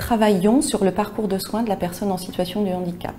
travaillons sur le parcours de soins de la personne en situation de handicap.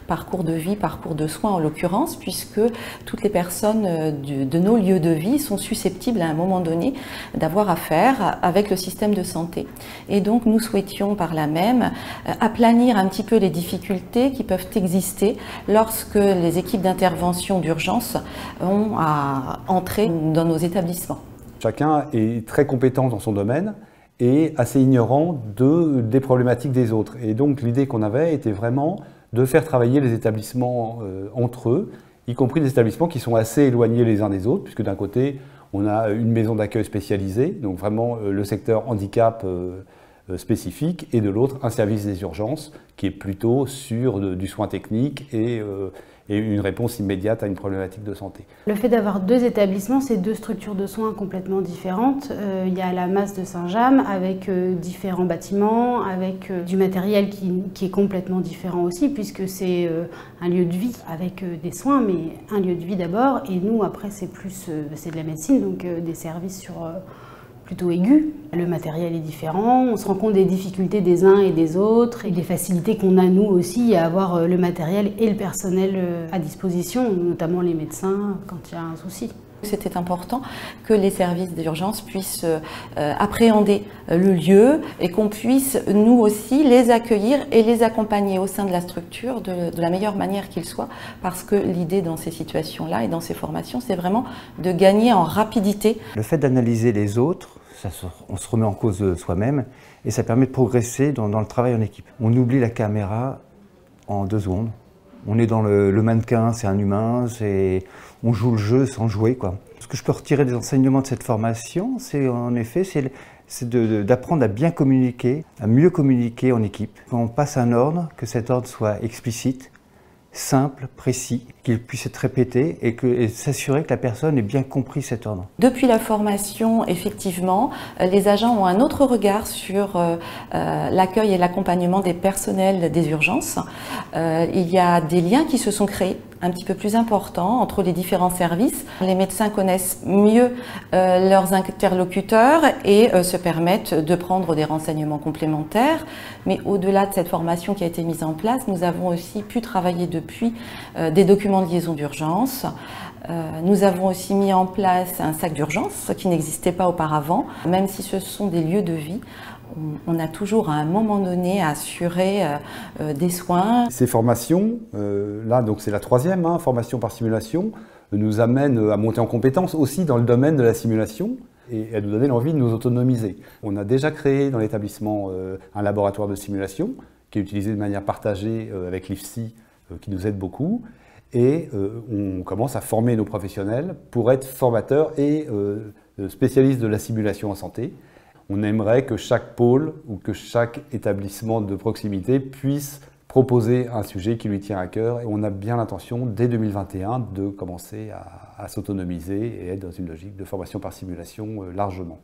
Parcours de vie, parcours de soins en l'occurrence, puisque toutes les personnes de nos lieux de vie sont susceptibles à un moment donné d'avoir affaire avec le système de santé. Et donc nous souhaitions par là même aplanir un petit peu les difficultés qui peuvent exister lorsque les équipes d'intervention d'urgence ont à entrer dans nos établissements. Chacun est très compétent dans son domaine et assez ignorant des problématiques des autres. Et donc l'idée qu'on avait était vraiment de faire travailler les établissements entre eux, y compris des établissements qui sont assez éloignés les uns des autres, puisque d'un côté, on a une maison d'accueil spécialisée, donc vraiment le secteur handicap spécifique, et de l'autre, un service des urgences qui est plutôt sur du soin technique et une réponse immédiate à une problématique de santé. Le fait d'avoir deux établissements, c'est deux structures de soins complètement différentes. Il y a la Masse de Saint-James avec différents bâtiments, avec du matériel qui est complètement différent aussi, puisque c'est un lieu de vie avec des soins, mais un lieu de vie d'abord, et nous après c'est de la médecine, donc des services plutôt aigus. Le matériel est différent, on se rend compte des difficultés des uns et des autres et des facilités qu'on a nous aussi à avoir le matériel et le personnel à disposition, notamment les médecins quand il y a un souci. C'était important que les services d'urgence puissent appréhender le lieu et qu'on puisse nous aussi les accueillir et les accompagner au sein de la structure de la meilleure manière qu'il soit, parce que l'idée dans ces situations-là et dans ces formations, c'est vraiment de gagner en rapidité. Le fait d'analyser les autres, on se remet en cause soi-même et ça permet de progresser dans le travail en équipe. On oublie la caméra en 2 secondes. On est dans le mannequin, c'est un humain, on joue le jeu sans jouer, quoi. Ce que je peux retirer des enseignements de cette formation, c'est en effet d'apprendre à bien communiquer, à mieux communiquer en équipe. Quand on passe un ordre, que cet ordre soit explicite, simple, précis, qu'il puisse être répété et s'assurer que la personne ait bien compris cet ordre. Depuis la formation, effectivement, les agents ont un autre regard sur l'accueil et l'accompagnement des personnels des urgences. Il y a des liens qui se sont créés un petit peu plus importants entre les différents services. Les médecins connaissent mieux leurs interlocuteurs et se permettent de prendre des renseignements complémentaires. Mais au-delà de cette formation qui a été mise en place, nous avons aussi pu travailler depuis des documents de liaison d'urgence. Nous avons aussi mis en place un sac d'urgence, ce qui n'existait pas auparavant. Même si ce sont des lieux de vie, on a toujours à un moment donné à assurer des soins. Ces formations, là donc c'est la 3e, formation par simulation, nous amènent à monter en compétence aussi dans le domaine de la simulation et à nous donner l'envie de nous autonomiser. On a déjà créé dans l'établissement un laboratoire de simulation qui est utilisé de manière partagée avec l'IFSI qui nous aide beaucoup. Et on commence à former nos professionnels pour être formateurs et spécialistes de la simulation en santé. On aimerait que chaque pôle ou que chaque établissement de proximité puisse proposer un sujet qui lui tient à cœur. Et on a bien l'intention, dès 2021, de commencer à s'autonomiser et être dans une logique de formation par simulation largement.